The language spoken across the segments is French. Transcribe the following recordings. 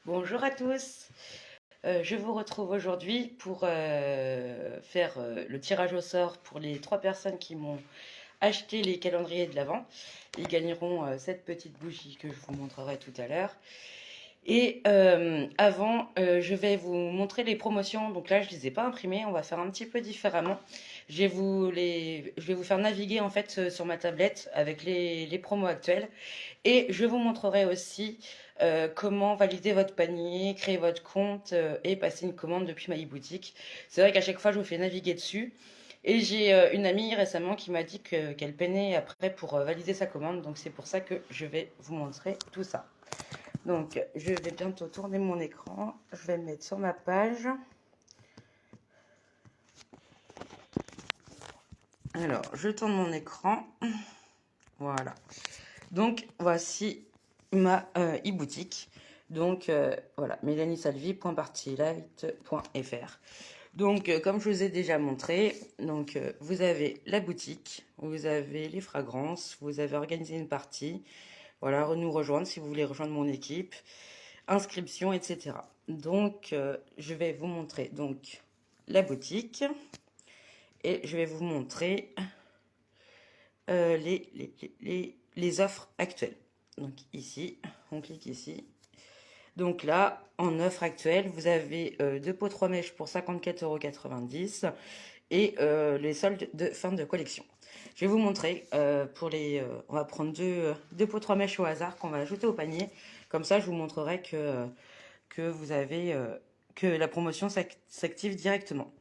Bonjour à tous. Je vous retrouve aujourd'hui pour faire le tirage au sort pour les 3 personnes qui m'ont acheté les calendriers de l'Avent. Ils gagneront cette petite bougie que je vous montrerai tout à l'heure. Et avant, je vais vous montrer les promotions. Donc là, je ne les ai pas imprimées. On va faire un petit peu différemment. Je vais vous faire naviguer en fait sur ma tablette avec les promos actuelles. Et je vous montrerai aussi comment valider votre panier, créer votre compte et passer une commande depuis ma e-boutique. C'est vrai qu'à chaque fois, je vous fais naviguer dessus. Et j'ai une amie récemment qui m'a dit qu'elle peinait après pour valider sa commande. Donc c'est pour ça que je vais vous montrer tout ça. Donc je vais bientôt tourner mon écran. Je vais me mettre sur ma page. Alors, je tourne mon écran. Voilà. Donc voici ma e-boutique. Donc voilà, melaniesalvi.partylight.fr. Donc comme je vous ai déjà montré, donc vous avez la boutique, vous avez les fragrances, vous avez organisé une partie. Voilà, nous rejoindre si vous voulez rejoindre mon équipe, inscription, etc. Donc je vais vous montrer donc la boutique et je vais vous montrer les offres actuelles. Donc ici, on clique ici. Donc là, en offre actuelle, vous avez deux pots 3 mèches pour 54,90 € et les soldes de fin de collection. Je vais vous montrer on va prendre deux pots 3 mèches au hasard qu'on va ajouter au panier. Comme ça, je vous montrerai que vous avez que la promotion s'active directement.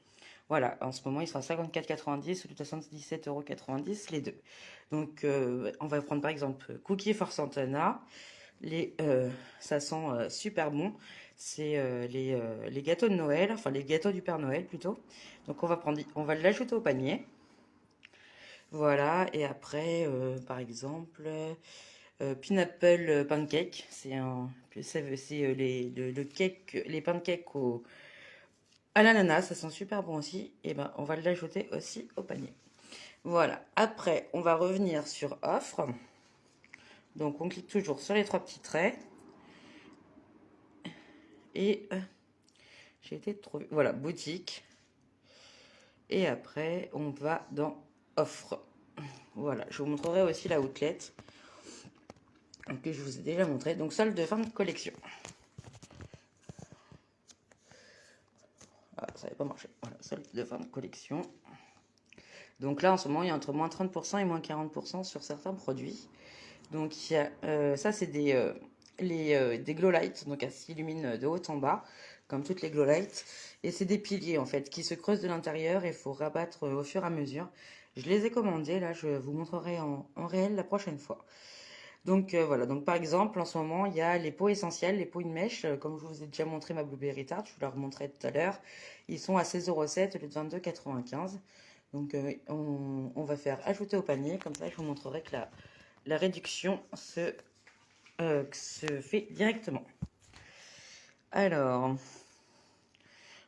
Voilà, en ce moment, il sera 54,90 ou 77,90 € les deux. Donc, on va prendre par exemple Cookie for Santana. Ça sent super bon. C'est les gâteaux de Noël, enfin les gâteaux du Père Noël plutôt. Donc, on va l'ajouter au panier. Voilà, et après, par exemple, Pineapple Pancake. Le cake, les pancakes à l'ananas, ça sent super bon aussi. Et ben, on va l'ajouter aussi au panier. Voilà. Après, on va revenir sur offre. Donc, on clique toujours sur les trois petits traits. Et j'ai été trop... Voilà, boutique. Et après, on va dans offre. Voilà, je vous montrerai aussi la outlet que je vous ai déjà montré. Donc, solde de fin de collection. Ah, ça n'avait pas marché. Voilà, solde de fin de collection. Donc là, en ce moment, il y a entre moins 30% et moins 40% sur certains produits. Donc, ça, c'est des glow lights, donc elles s'illuminent de haut en bas, comme toutes les glow lights. Et c'est des piliers, en fait, qui se creusent de l'intérieur et il faut rabattre au fur et à mesure. Je les ai commandés, là, je vous montrerai en réel la prochaine fois. Donc, voilà, donc par exemple, en ce moment, il y a les pots essentiels, les pots une mèche, comme je vous ai déjà montré ma Blueberry Tart, je vous la remontrerai tout à l'heure. Ils sont à 16,07 € au lieu de 22,95 €. Donc, on va faire ajouter au panier, comme ça, je vous montrerai que la réduction se fait directement. Alors,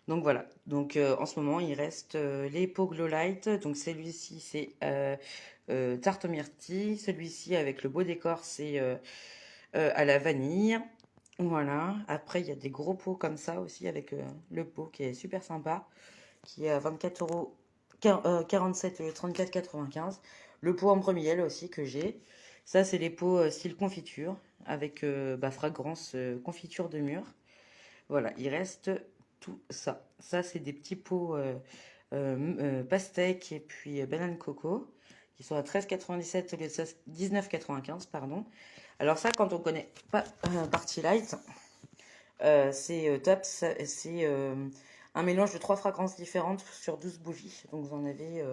donc voilà. Donc en ce moment, il reste les pots Glow Light. Donc celui-ci, c'est tarte aux myrtilles. Celui-ci, avec le beau décor, c'est à la vanille. Voilà. Après, il y a des gros pots comme ça aussi, avec le pot qui est super sympa, qui est à 24 €, 47, 34,95 €. Le pot ambre miel aussi que j'ai. Ça, c'est les pots style confiture, avec fragrance confiture de mûre. Voilà, il reste tout ça. Ça, c'est des petits pots pastèque et puis banane coco, qui sont à 13,97 € au lieu de 19,95 €, pardon. Alors ça, quand on connaît pas Party Light, c'est top. C'est un mélange de 3 fragrances différentes sur 12 bougies. Donc vous en avez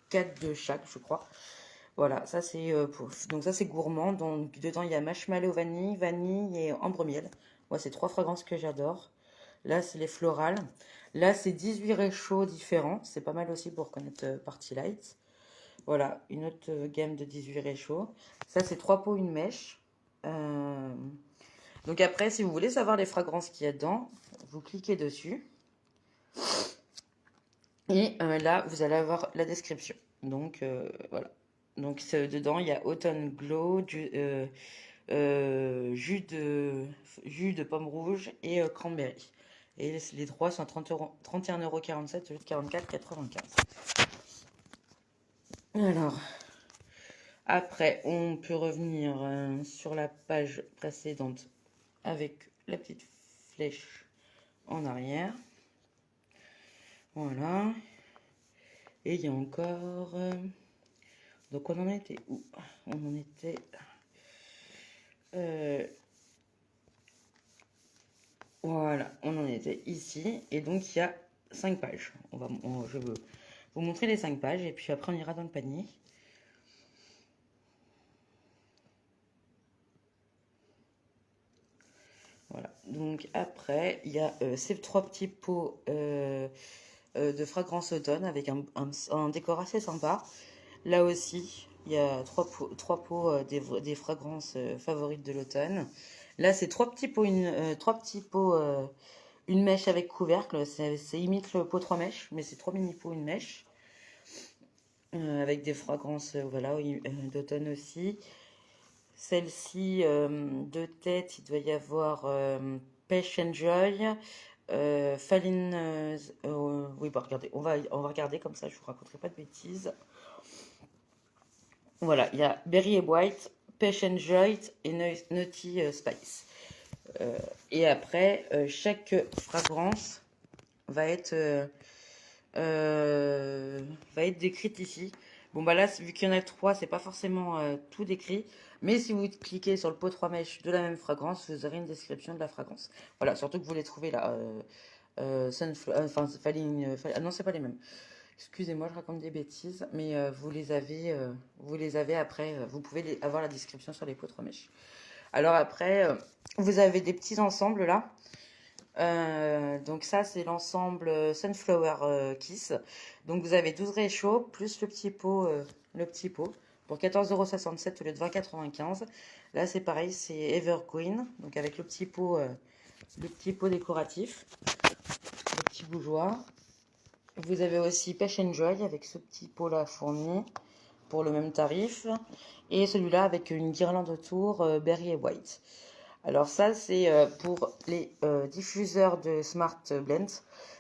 4 de chaque, je crois. Voilà, ça c'est donc ça c'est gourmand. Donc dedans il y a marshmallow vanille, vanille et ambre miel. Moi, c'est 3 fragrances que j'adore. Là, c'est les florales. Là, c'est 18 réchauds différents. C'est pas mal aussi pour connaître Party Light. Voilà, une autre gamme de 18 réchauds. Ça, c'est 3 pots, une mèche. Euh, Donc après, si vous voulez savoir les fragrances qu'il y a dedans, vous cliquez dessus. Et là, vous allez avoir la description. Donc voilà. Donc dedans, il y a Autumn Glow, jus de pomme rouge et cranberry. Et les trois sont à 31,47 € au lieu de 44,95 €. Alors, après, on peut revenir sur la page précédente avec la petite flèche en arrière. Voilà. Et il y a encore... donc on en était où? On en était... voilà, on en était ici. Et donc il y a 5 pages. Je veux vous montrer les 5 pages et puis après on ira dans le panier. Voilà, donc après il y a ces 3 petits pots de fragrance automne avec un décor assez sympa. Là aussi, il y a 3 pots des fragrances favorites de l'automne. Là, c'est 3 petits pots, une mèche avec couvercle. C'est imite le pot 3 mèches, mais c'est 3 mini pots, une mèche. Avec des fragrances voilà, d'automne aussi. Celle-ci, de tête, il doit y avoir Pêche and Joy. Oui, bah regardez, on va regarder comme ça, je vous raconterai pas de bêtises. Voilà, il y a Berry and White, Pêche and Joy et Nutty Spice. Et après, chaque fragrance va être décrite ici. Bon bah là, vu qu'il y en a 3, c'est pas forcément tout décrit. Mais si vous cliquez sur le pot 3 mèches de la même fragrance, vous aurez une description de la fragrance. Voilà, surtout que vous les trouvez là. Non, c'est pas les mêmes. Excusez-moi, je raconte des bêtises, mais vous les avez après. Vous pouvez avoir la description sur les pots 3 mèches. Alors après, vous avez des petits ensembles là. Donc ça, c'est l'ensemble Sunflower Kiss. Donc vous avez 12 réchauds plus le petit pot pour 14,67 € au lieu de 20,95 €. Là, c'est pareil, c'est Evergreen, donc avec le petit pot décoratif, le petit bougeoir. Vous avez aussi Pêche and Joy avec ce petit pot là fourni pour le même tarif. Et celui-là avec une guirlande autour, Berry et White. Alors ça, c'est pour les diffuseurs de Smart Blend.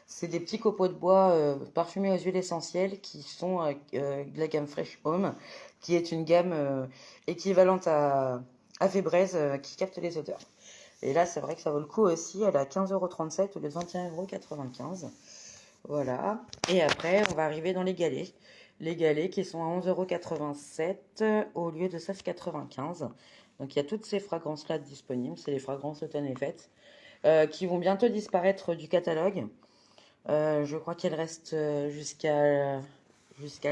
C'est des petits copeaux de bois parfumés aux huiles essentielles qui sont de la gamme Fresh Home, qui est une gamme équivalente à Febreze qui capte les odeurs. Et là, c'est vrai que ça vaut le coup aussi. Elle est à 15,37 € au lieu de 21,95 €. Voilà. Et après, on va arriver dans les galets. Les galets qui sont à 11,87 € au lieu de 16,95 €. Donc il y a toutes ces fragrances-là disponibles. C'est les fragrances automne et fête qui vont bientôt disparaître du catalogue. Je crois qu'elles restent jusqu'à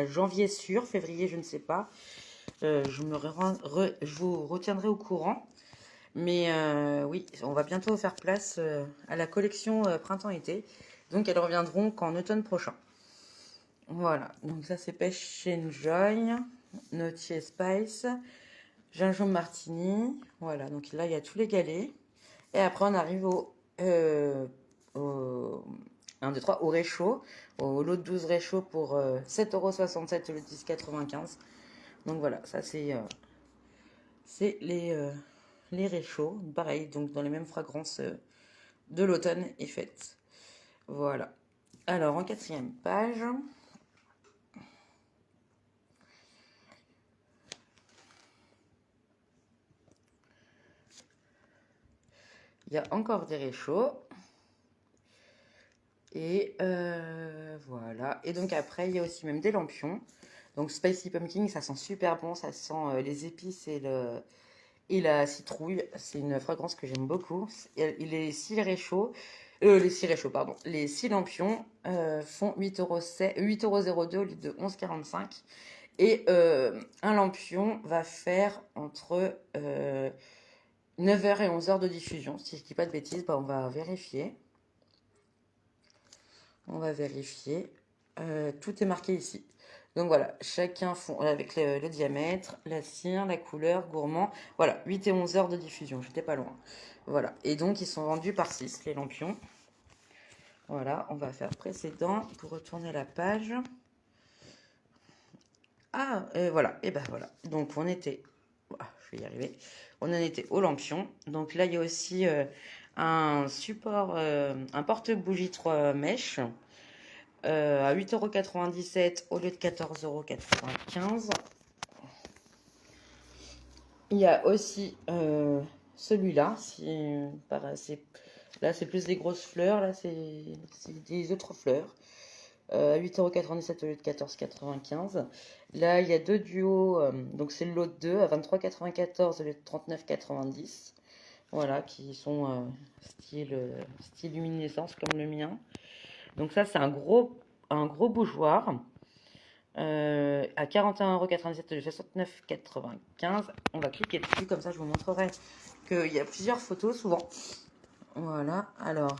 janvier sûr, février je ne sais pas. Je vous retiendrai au courant. Mais oui, on va bientôt faire place à la collection printemps-été. Donc elles reviendront qu'en automne prochain. Voilà, donc ça c'est Pêche and Joy, Nutty Spice, Gingembre Martini. Voilà, donc là il y a tous les galets. Et après on arrive au 1, 2, 3, au réchaud, au lot de 12 réchauds pour 7,67 € au lieu de 10,95 €. Donc voilà, ça c'est les réchauds. Pareil, donc dans les mêmes fragrances de l'automne et fête. Voilà. Alors en 4e page, il y a encore des réchauds. Et voilà. Et donc après, il y a aussi même des lampions. Donc Spicy Pumpkin, ça sent super bon. Ça sent les épices et la citrouille. C'est une fragrance que j'aime beaucoup. Les 6 réchauds, pardon. Les 6 lampions font 8,02 € au lieu de 11,45 €. Et un lampion va faire entre 9h et 11h de diffusion. Si je dis pas de bêtises, bah, on va vérifier. Tout est marqué ici. Donc voilà, chacun font avec le diamètre, la cire, la couleur, gourmand. Voilà, 8 et 11 heures de diffusion, j'étais pas loin. Voilà, et donc ils sont vendus par 6, les lampions. Voilà, on va faire précédent pour retourner la page. Ah, voilà, et ben voilà. Donc on était Voilà, je vais y arriver. On en était au lampion. Donc là, il y a aussi un support, un porte-bougie 3 mèches à 8,97 € au lieu de 14,95 €. Il y a aussi celui-là. Là, c'est plus des grosses fleurs. Là, c'est des autres fleurs. 8,97 € au lieu de 14,95 €. Là, il y a deux duos. Donc, c'est le lot de 2 à 23,94 € au lieu de 39,90 €. Voilà, qui sont style luminescence comme le mien. Donc, ça, c'est un gros bougeoir. À 41,97 € au lieu de 69,95 €. On va cliquer dessus, comme ça je vous montrerai qu'il y a plusieurs photos souvent. Voilà, alors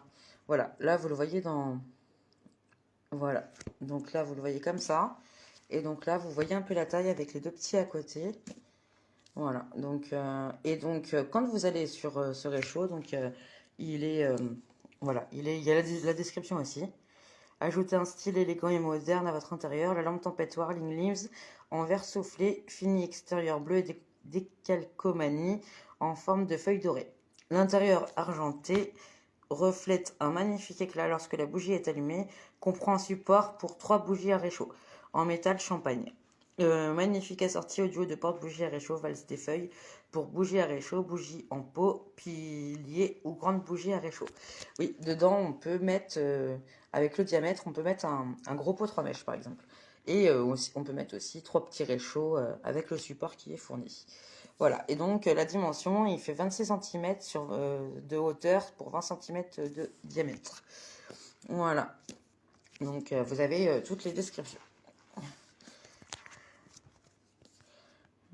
voilà, là vous le voyez voilà, donc là vous le voyez comme ça. Et donc là vous voyez un peu la taille avec les deux petits à côté. Voilà, donc quand vous allez sur ce réchaud, donc il est voilà, il y a la description aussi. Ajoutez un style élégant et moderne à votre intérieur. La lampe tempête Whirling Leaves en verre soufflé, fini extérieur bleu et décalcomanie en forme de feuille dorée. L'intérieur argenté reflète un magnifique éclat lorsque la bougie est allumée. Comprend un support pour 3 bougies à réchaud en métal champagne. Magnifique assorti audio de porte-bougies à réchaud, valse des feuilles pour bougies à réchaud, bougies en pot, pilier ou grande bougie à réchaud. Oui, dedans on peut mettre, avec le diamètre, on peut mettre un gros pot 3 mèches par exemple. Et on peut mettre aussi 3 petits réchauds avec le support qui est fourni. Voilà, et donc la dimension, il fait 26 cm de hauteur pour 20 cm de diamètre. Voilà, donc vous avez toutes les descriptions.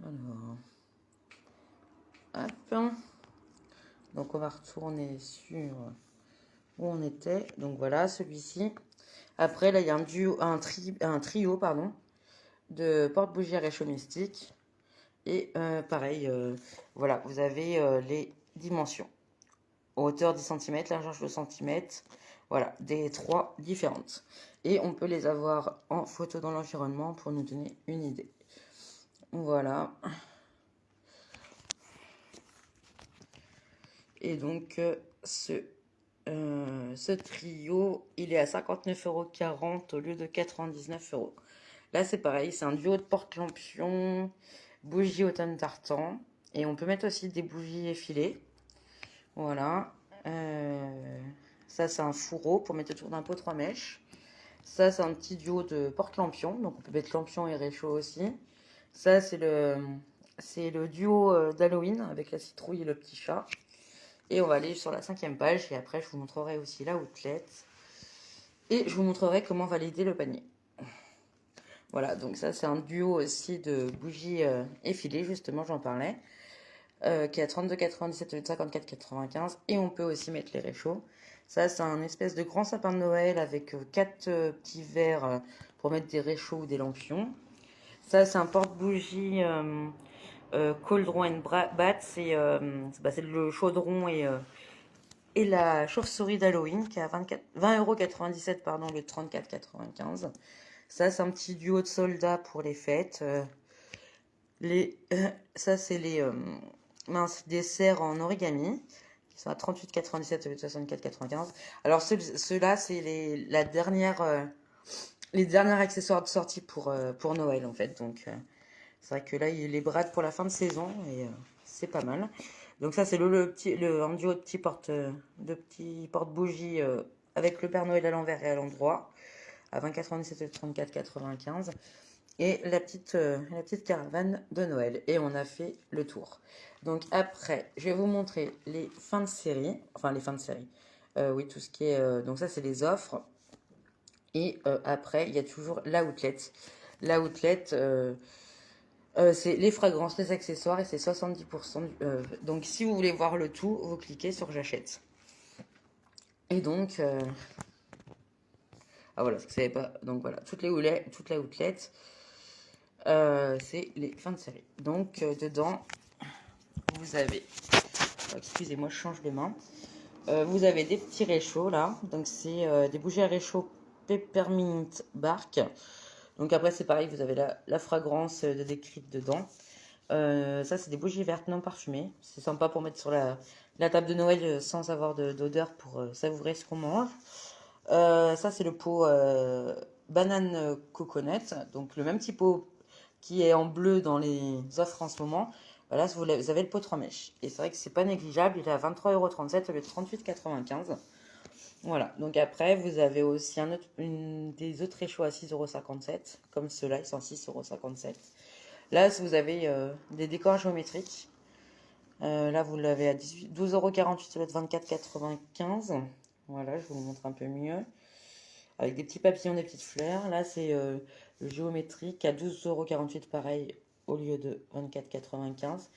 Alors, hop. Donc on va retourner sur où on était. Donc voilà, celui-ci. Après, là, il y a un trio pardon, de porte-bougies à réchaud mystique. Et pareil, voilà, vous avez les dimensions. Hauteur 10 cm, largeur de cm. Voilà, des 3 différentes. Et on peut les avoir en photo dans l'environnement pour nous donner une idée. Voilà. Et donc, ce trio, il est à 59,40 € au lieu de 99 €. Là, c'est pareil, c'est un duo de porte-lampion, bougie automne tartan. Et on peut mettre aussi des bougies effilées. Voilà. Ça, c'est un fourreau pour mettre autour d'un pot 3 mèches. Ça, c'est un petit duo de porte-lampion. Donc, on peut mettre lampion et réchaud aussi. Ça, c'est le duo d'Halloween avec la citrouille et le petit chat. Et on va aller sur la 5e page. Et après, je vous montrerai aussi la outlet. Et je vous montrerai comment valider le panier. Voilà, donc ça, c'est un duo aussi de bougies effilées. Justement, j'en parlais. Qui est à 32,97 au lieu de 54,95. Et on peut aussi mettre les réchauds. Ça, c'est un espèce de grand sapin de Noël avec 4 petits verres pour mettre des réchauds ou des lampions. Ça, c'est un porte-bougie Cauldron and Bat. C'est le chaudron et la chauve-souris d'Halloween qui est à 20,97 € pardon, le 34,95. Ça, c'est un petit duo de soldats pour les fêtes. Ça, c'est les desserts en origami qui sont à 38,97 au lieu de 64,95. Alors ceux-là, c'est les derniers accessoires de sortie pour Noël en fait. Donc c'est vrai que là, il les brade pour la fin de saison et c'est pas mal. Donc ça, c'est un duo de petits porte-bougies avec le Père Noël à l'envers et à l'endroit à 20,97 et 34,95. Et la petite caravane de Noël. Et on a fait le tour. Donc après, je vais vous montrer les fins de série. Enfin, les fins de série. Oui, tout ce qui est... donc ça, c'est les offres. Et après, il y a toujours la outlet. La outlet... c'est les fragrances, les accessoires et c'est 70%. Donc si vous voulez voir le tout, vous cliquez sur j'achète. Et donc, ah voilà, ce que vous savez pas. Donc voilà, toute la outlet, c'est les fins de série. Donc dedans, vous avez, excusez-moi, je change de main. Vous avez des petits réchauds là. Donc c'est des bougies à réchaud Peppermint Bark. Donc après c'est pareil, vous avez la fragrance de décrite dedans. Ça, c'est des bougies vertes non parfumées. C'est sympa pour mettre sur la table de Noël sans avoir d'odeur pour savourer ce qu'on mange. Ça, c'est le pot banane coconut. Donc, le même petit pot qui est en bleu dans les offres en ce moment. Voilà, vous avez le pot 3 mèches. Et c'est vrai que c'est pas négligeable. Il est à 23,37 € au lieu de 38,95 €. Voilà. Donc, après, vous avez aussi des autres réchauds à 6,57 €. Comme ceux-là, ils sont à 6,57 €. Là, vous avez des décors géométriques. Là, vous l'avez à 12,48 € au lieu de 24,95 €. Voilà, je vous le montre un peu mieux. Avec des petits papillons, des petites fleurs. Là, c'est le géométrique à 12,48 € pareil, au lieu de 24,95 €.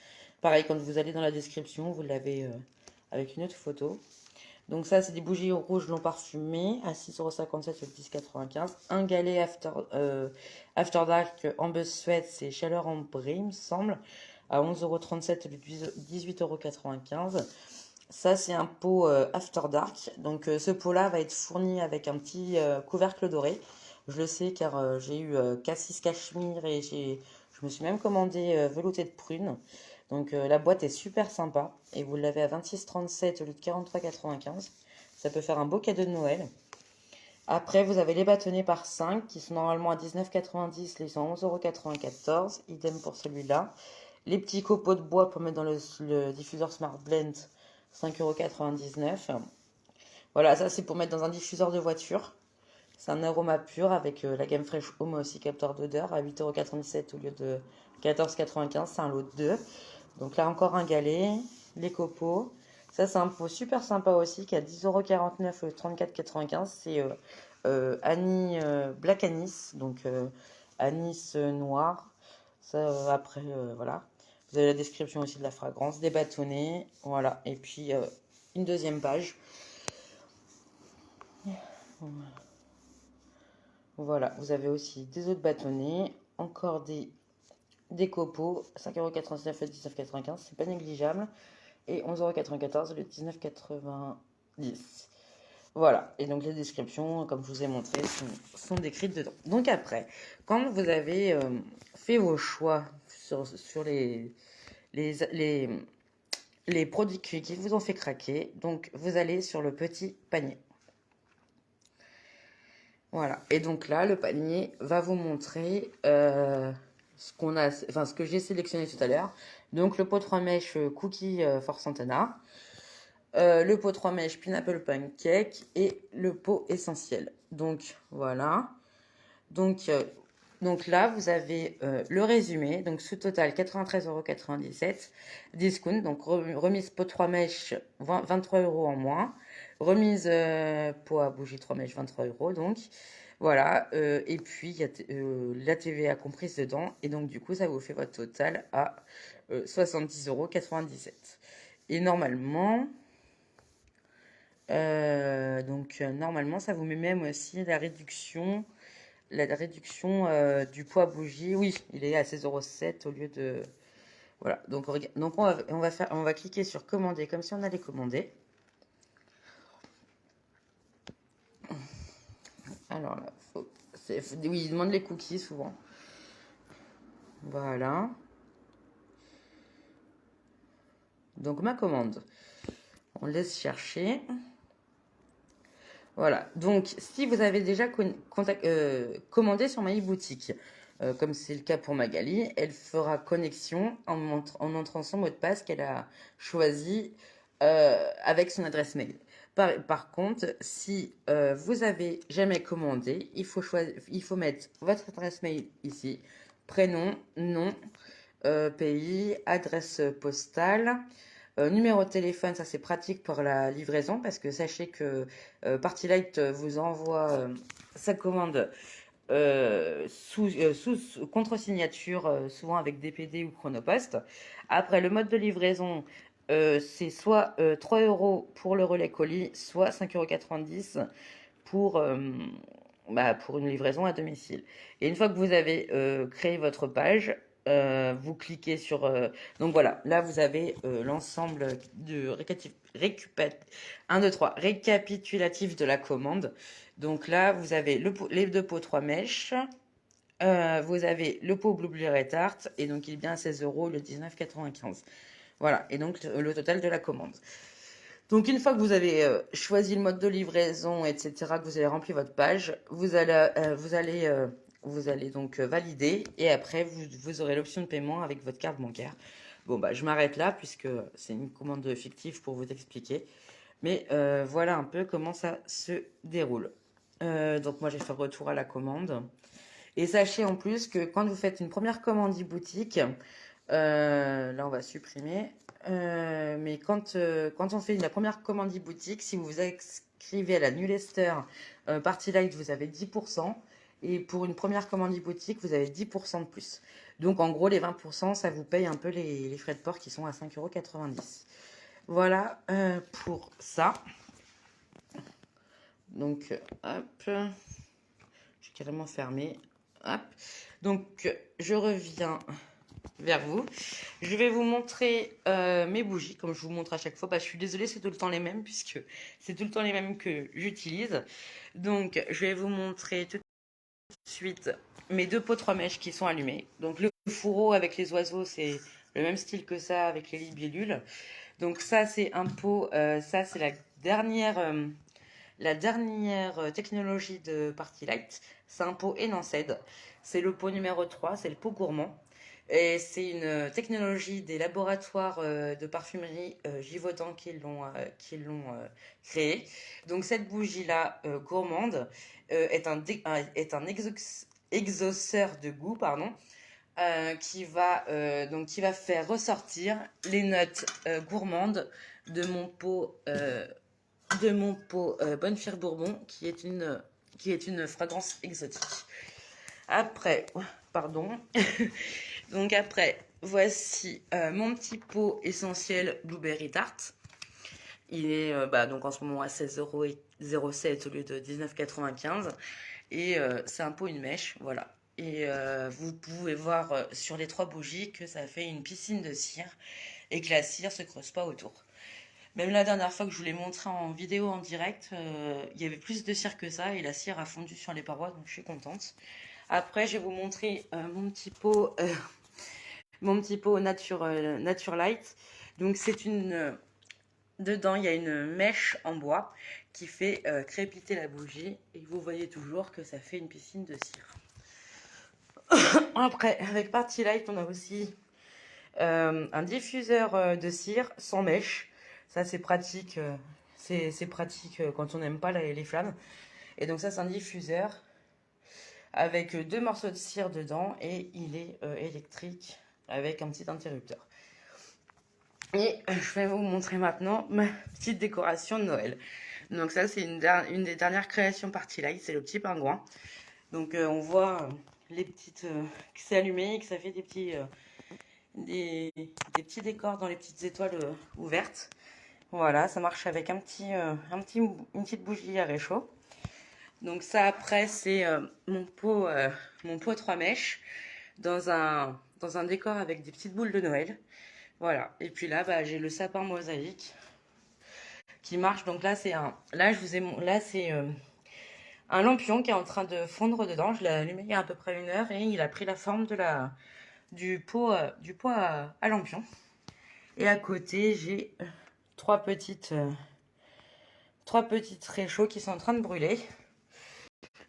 Pareil, quand vous allez dans la description, vous l'avez avec une autre photo. Donc ça, c'est des bougies rouges non parfumées à 6,57 € au lieu de 10,95 €. Un galet After Dark en buzz sweat, c'est chaleur ambrée, il me semble, à 11,37 € au lieu de 18,95 €. Ça, c'est un pot After Dark. Donc, ce pot-là va être fourni avec un petit couvercle doré. Je le sais car j'ai eu cassis cachemire et je me suis même commandé velouté de prune. Donc, la boîte est super sympa. Et vous l'avez à 26,37 € au lieu de 43,95 €. Ça peut faire un beau cadeau de Noël. Après, vous avez les bâtonnets par 5 qui sont normalement à 19,90 €. Ils sont à 11,94 €. Idem pour celui-là. Les petits copeaux de bois pour mettre dans le diffuseur Smart Blend, 5,99 €. Voilà, ça c'est pour mettre dans un diffuseur de voiture. C'est un aroma pur avec la gamme Fresh Home aussi, capteur d'odeur, à 8,97 € au lieu de 14,95 €. C'est un lot de 2. Donc là encore un galet, les copeaux. Ça c'est un pot super sympa aussi qui est à 10,49 € au lieu de 34,95 €. C'est anis, black anis, donc anis noir. Ça après, voilà. Vous avez la description aussi de la fragrance, des bâtonnets, voilà. Et puis une deuxième page. Voilà, vous avez aussi des autres bâtonnets, encore des copeaux, 5,99 € et 19,95 €, c'est pas négligeable. Et 11,94 € le 19,90 €. Voilà, et donc les descriptions, comme je vous ai montré, sont décrites dedans. Donc après, quand vous avez fait vos choix sur les, les produits qui vous ont fait craquer, donc vous allez sur le petit panier. Voilà, et donc là, le panier va vous montrer ce que j'ai sélectionné tout à l'heure. Donc le pot 3 mèches Cookie for Santana, le pot 3 mèches Pineapple Pancake et le pot essentiel. Donc voilà. Donc, donc là, vous avez le résumé. Donc sous total 93,97 €. Discount, donc remise pot 3 mèches 23 € en moins. Remise pot à bougie 3 mèches 23 € donc. Voilà, et puis il y a la TVA comprise dedans, et donc du coup ça vous fait votre total à 70,97 €. Et normalement, normalement ça vous met même aussi la réduction du poids bougie. Oui, il est à 16,07 € au lieu de. Voilà, donc on va cliquer sur commander comme si on allait commander. Alors là, oui, il demande les cookies souvent. Voilà. Donc ma commande. On laisse chercher. Voilà. Donc si vous avez déjà commandé sur ma e-boutique, comme c'est le cas pour Magali, elle fera connexion en entrant son mot de passe qu'elle a choisi avec son adresse mail. Par contre, si vous avez jamais commandé, il faut mettre votre adresse mail ici, prénom, nom, pays, adresse postale, numéro de téléphone. Ça c'est pratique pour la livraison parce que sachez que Party Light vous envoie sa commande sous contre-signature, souvent avec DPD ou Chronopost. Après, le mode de livraison, c'est soit 3 € pour le relais colis, soit 5,90 € pour une livraison à domicile. Et une fois que vous avez créé votre page, vous cliquez sur... donc voilà, là vous avez l'ensemble de récapitulatif de la commande. Donc là, vous avez les deux pots 3 mèches, vous avez le pot Blueberry Tart, et donc il est bien à 16 euros, le 19,95. Voilà, et donc le total de la commande. Donc une fois que vous avez choisi le mode de livraison, etc., que vous avez rempli votre page, vous allez donc valider, et après vous aurez l'option de paiement avec votre carte bancaire. Bon bah je m'arrête là puisque c'est une commande fictive pour vous expliquer. Mais voilà un peu comment ça se déroule. Donc moi j'ai fait retour à la commande. Et sachez en plus que quand vous faites une première commande e-boutique, là on va supprimer. Mais quand on fait la première commande e-boutique, si vous vous inscrivez à la newsletter Party Light, vous avez 10%. Et pour une première commande e-boutique, vous avez 10% de plus. Donc en gros, les 20%, ça vous paye un peu les frais de port qui sont à 5,90 €. Voilà pour ça. Donc, hop, j'ai carrément fermé. Hop. Donc, je reviens vers vous. Je vais vous montrer mes bougies, comme je vous montre à chaque fois. Bah, je suis désolée, c'est tout le temps les mêmes, puisque c'est tout le temps les mêmes que j'utilise. Donc, je vais vous montrer tout de suite mes deux pots 3 mèches qui sont allumés. Donc, le fourreau avec les oiseaux, c'est le même style que ça avec les libellules. Donc, ça, c'est un pot, ça, c'est la dernière technologie de Party Light. C'est un pot Enanced. C'est le pot numéro 3, c'est le pot gourmand. Et c'est une technologie des laboratoires de parfumerie Givaudan qui l'ont créée. Donc cette bougie-là gourmande est un exauceur de goût, pardon, qui va faire ressortir les notes gourmandes de mon pot Bonne-Fire Bourbon, qui est une fragrance exotique. Après, pardon. Donc après, voici mon petit pot essentiel Blueberry Tart. Il est donc en ce moment à 16,07 € au lieu de 19,95 €. Et c'est un pot une mèche, voilà. Et vous pouvez voir sur les 3 bougies que ça fait une piscine de cire et que la cire se creuse pas autour. Même la dernière fois que je vous l'ai montré en vidéo en direct, il y avait plus de cire que ça et la cire a fondu sur les parois, donc je suis contente. Après, je vais vous montrer mon petit pot Nature Light. Donc dedans il y a une mèche en bois qui fait crépiter la bougie et vous voyez toujours que ça fait une piscine de cire. Après, avec Party Light, on a aussi un diffuseur de cire sans mèche. Ça c'est pratique, c'est pratique quand on n'aime pas les flammes. Et donc ça c'est un diffuseur avec 2 morceaux de cire dedans et il est électrique avec un petit interrupteur. Et je vais vous montrer maintenant ma petite décoration de Noël. Donc ça c'est une des dernières créations Party Light, c'est le petit pingouin. Donc on voit les petites que c'est allumé et que ça fait des petits décors dans les petites étoiles ouvertes. Voilà, ça marche avec une petite bougie à réchaud. Donc ça après c'est mon pot 3 mèches dans un décor avec des petites boules de Noël. Voilà. Et puis là j'ai le sapin mosaïque qui marche. Donc là c'est un lampion qui est en train de fondre dedans. Je l'ai allumé il y a à peu près 1 heure et il a pris la forme du pot à lampion. Et à côté j'ai 3 petites réchauds qui sont en train de brûler.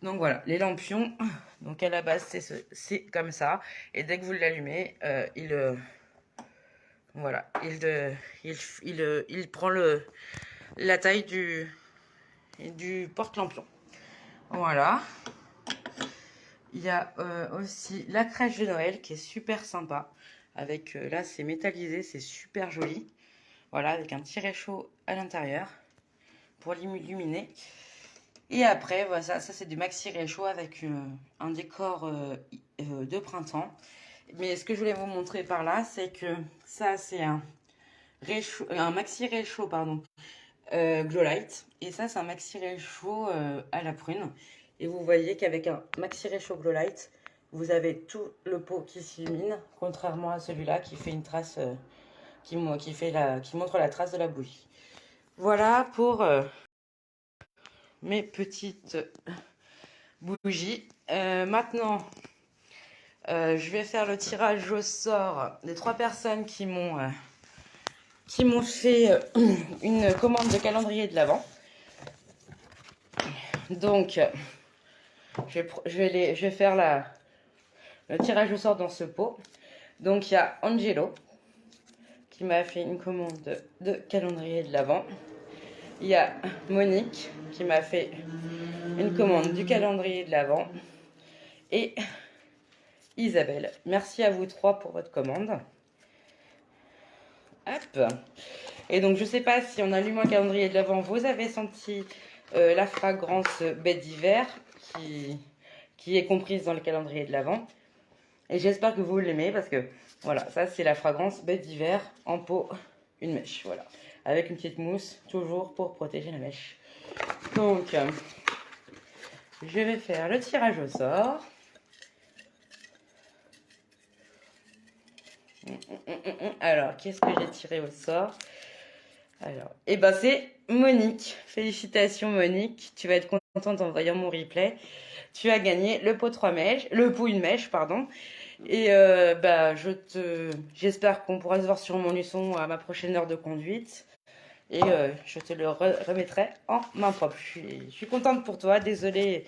Donc voilà, les lampions, donc à la base c'est comme ça, et dès que vous l'allumez, voilà, il prend la taille du porte-lampion. Voilà. Il y a aussi la crèche de Noël qui est super sympa, avec là c'est métallisé, c'est super joli. Voilà, avec un petit réchaud à l'intérieur pour l'illuminer. Et après, voilà, ça c'est du maxi réchaud avec un décor de printemps. Mais ce que je voulais vous montrer par là, c'est que ça c'est un maxi réchaud, pardon, Glow Light. Et ça c'est un maxi réchaud à la prune. Et vous voyez qu'avec un maxi réchaud Glow Light, vous avez tout le pot qui s'illumine, contrairement à celui-là qui fait une trace, qui montre la trace de la bougie. Voilà pour mes petites bougies. Maintenant, Je vais faire le tirage au sort des 3 personnes qui m'ont fait une commande de calendrier de l'Avent. Donc, je vais faire le tirage au sort dans ce pot. Donc, il y a Angelo qui m'a fait une commande de calendrier de l'Avent. Il y a Monique qui m'a fait une commande du calendrier de l'Avent. Et Isabelle. Merci à vous 3 pour votre commande. Hop. Et donc, je ne sais pas si en allumant le calendrier de l'Avent, vous avez senti la fragrance bête d'hiver qui est comprise dans le calendrier de l'Avent. Et j'espère que vous l'aimez parce que, voilà, ça c'est la fragrance bête d'hiver en pot, une mèche, voilà. Avec une petite mousse, toujours pour protéger la mèche. Donc, je vais faire le tirage au sort. Alors, qu'est-ce que j'ai tiré au sort? Alors, et ben c'est Monique. Félicitations Monique, tu vas être contente en voyant mon replay. Tu as gagné le pot 3 mèches, le pot une mèche, pardon. Et j'espère qu'on pourra se voir sur mon luçon à ma prochaine heure de conduite. Et je te le remettrai en main propre. Je suis contente pour toi. Désolée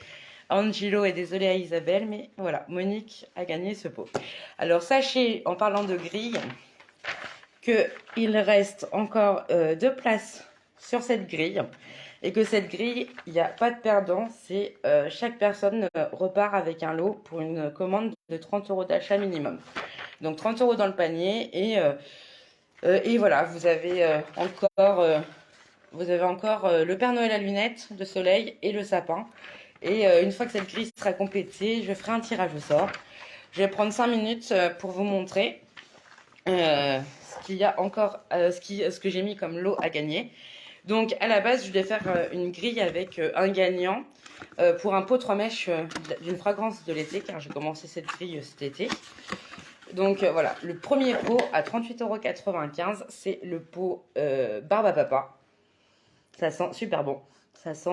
Angelo et désolée à Isabelle. Mais voilà, Monique a gagné ce pot. Alors sachez, en parlant de grille, qu'il reste encore 2 places sur cette grille. Et que cette grille, il n'y a pas de perdant. C'est chaque personne repart avec un lot pour une commande de 30 € d'achat minimum. Donc 30 € dans le panier et voilà, vous avez encore le Père Noël à lunettes de soleil et le sapin. Et une fois que cette grille sera complétée, je ferai un tirage au sort. Je vais prendre 5 minutes pour vous montrer ce qu'il y a encore, ce que j'ai mis comme lot à gagner. Donc à la base, je vais faire une grille avec un gagnant pour un pot 3 mèches d'une fragrance de l'été, car j'ai commencé cette grille cet été. Donc voilà, le premier pot à 38,95 €, c'est le pot Barbe à Papa. Ça sent super bon. Ça sent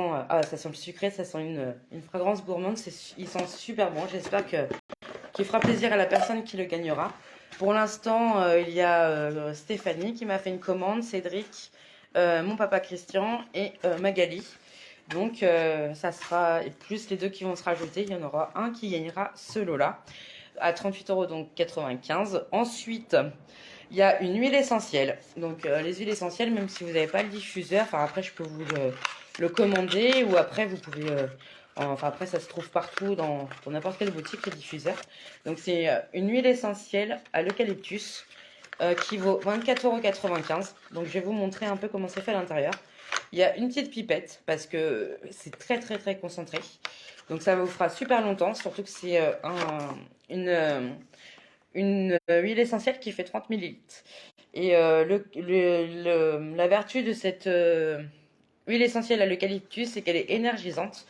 le sucré, ça sent une fragrance gourmande. Il sent super bon. J'espère qu'il fera plaisir à la personne qui le gagnera. Pour l'instant, il y a Stéphanie qui m'a fait une commande, Cédric, mon papa Christian et Magali. Donc ça sera, et plus les 2 qui vont se rajouter, il y en aura un qui gagnera ce lot-là à 38,95 €. Ensuite, il y a une huile essentielle. Donc les huiles essentielles, même si vous n'avez pas le diffuseur, enfin après je peux vous le commander ou après vous pouvez... après ça se trouve partout dans n'importe quelle boutique, le diffuseur. Donc c'est une huile essentielle à l'eucalyptus qui vaut 24,95 €. Donc je vais vous montrer un peu comment c'est fait à l'intérieur. Il y a une petite pipette parce que c'est très très très concentré. Donc ça vous fera super longtemps, surtout que c'est une huile essentielle qui fait 30 ml. Et la vertu de cette huile essentielle à l'eucalyptus, c'est qu'elle est énergisante.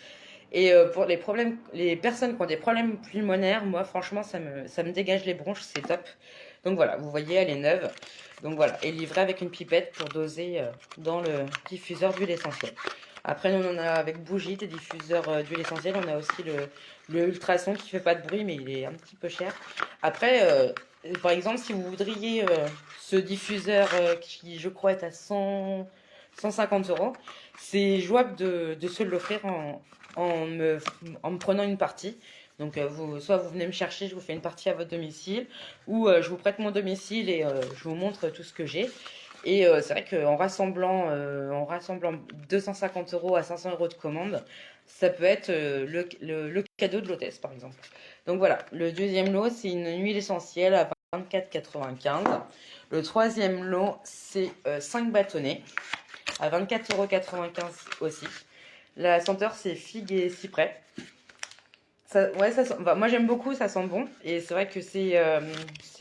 Et pour les personnes qui ont des problèmes pulmonaires, moi franchement ça me dégage les bronches, c'est top. Donc voilà, vous voyez, elle est neuve. Donc voilà, et livrée avec une pipette pour doser dans le diffuseur d'huile essentielle. Après, nous, on en a avec bougie, des diffuseurs d'huile essentielle. On a aussi le ultrason qui fait pas de bruit, mais il est un petit peu cher. Après, par exemple, si vous voudriez ce diffuseur qui, je crois, est à 150 €, c'est jouable de se l'offrir en me prenant une partie. Donc, soit vous venez me chercher, je vous fais une partie à votre domicile, ou je vous prête mon domicile et je vous montre tout ce que j'ai. Et c'est vrai qu'en rassemblant 250 € à 500 € de commande, ça peut être le cadeau de l'hôtesse, par exemple. Donc voilà, le deuxième lot, c'est une huile essentielle à 24,95 €. Le troisième lot, c'est 5 bâtonnets à 24,95 € aussi. La senteur, c'est figue et cyprès. Ouais, ça sent, enfin, moi j'aime beaucoup, ça sent bon. Et c'est vrai que c'est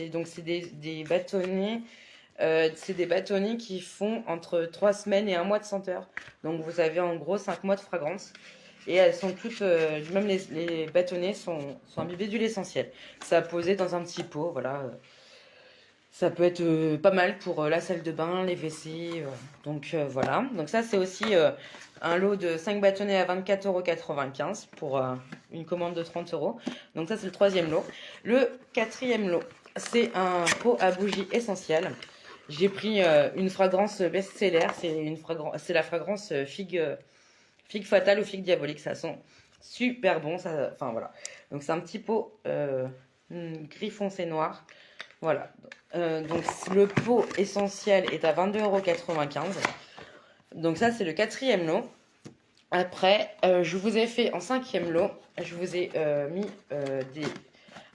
des bâtonnets. C'est des bâtonnets qui font entre 3 semaines et 1 mois de senteur. Donc vous avez en gros 5 mois de fragrance. Et elles sont toutes, même les bâtonnets sont imbibés d'huile essentielle. Ça a posé dans un petit pot, voilà. Ça peut être pas mal pour la salle de bain, les WC. Donc voilà. Donc ça, c'est aussi un lot de 5 bâtonnets à 24,95 € pour une commande de 30 €. Donc ça, c'est le troisième lot. Le quatrième lot, c'est un pot à bougies essentielles. J'ai pris une fragrance best-seller. C'est la fragrance figue fatale ou figue diabolique. Ça sent super bon. Enfin voilà. Donc c'est un petit pot gris foncé noir. Voilà. Donc le pot essentiel est à 22,95 €. Donc ça, c'est le quatrième lot. Après, je vous ai fait en cinquième lot, je vous ai mis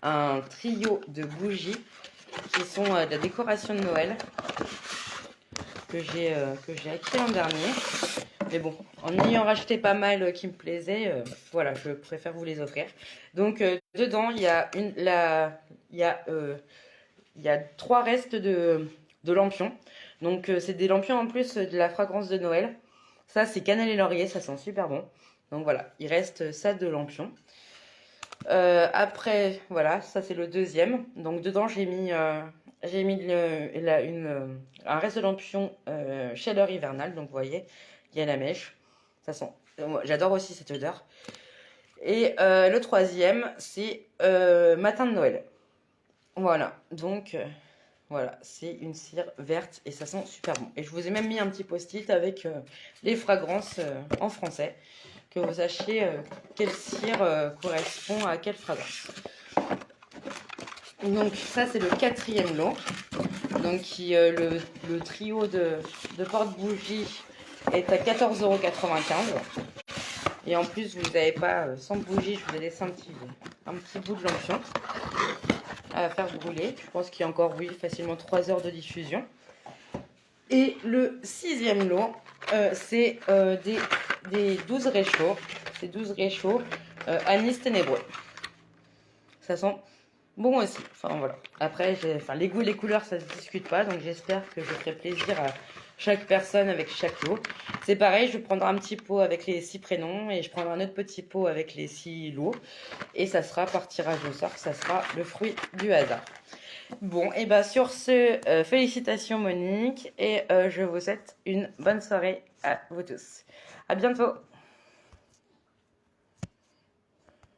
un trio de bougies qui sont de la décoration de Noël que j'ai acquis l'an dernier. Mais bon, en ayant racheté pas mal qui me plaisaient, voilà, je préfère vous les offrir. Donc dedans, il y a 3 restes de lampions. Donc c'est des lampions en plus de la fragrance de Noël. Ça, c'est cannelle et laurier, ça sent super bon. Donc voilà, il reste ça de lampions. Après, voilà, ça c'est le deuxième. Donc dedans, j'ai mis un reste de lampion chaleur hivernale. Donc vous voyez, il y a la mèche. Ça sent. J'adore aussi cette odeur. Et le troisième, c'est matin de Noël. Voilà, donc voilà, c'est une cire verte et ça sent super bon. Et je vous ai même mis un petit post-it avec les fragrances en français, que vous sachiez quelle cire correspond à quelle fragrance. Donc ça, c'est le quatrième lot. Donc le trio de porte-bougies est à 14,95 €. Et en plus, vous n'avez pas 100 bougies, je vous ai laissé un petit bout de lampion à faire brûler. Je pense qu'il y a encore, oui, facilement 3 heures de diffusion. Et le sixième lot, c'est des 12 réchauds. C'est 12 réchauds anis ténébreux. Ça sent bon aussi. Enfin voilà. Après, les goûts et les couleurs, ça se discute pas. Donc j'espère que je ferai plaisir à chaque personne avec chaque lot. C'est pareil, je prendrai un petit pot avec les 6 prénoms et je prendrai un autre petit pot avec les 6 lots. Et ça sera par tirage au sort, ça sera le fruit du hasard. Bon, et bien sur ce, félicitations Monique et je vous souhaite une bonne soirée à vous tous. À bientôt.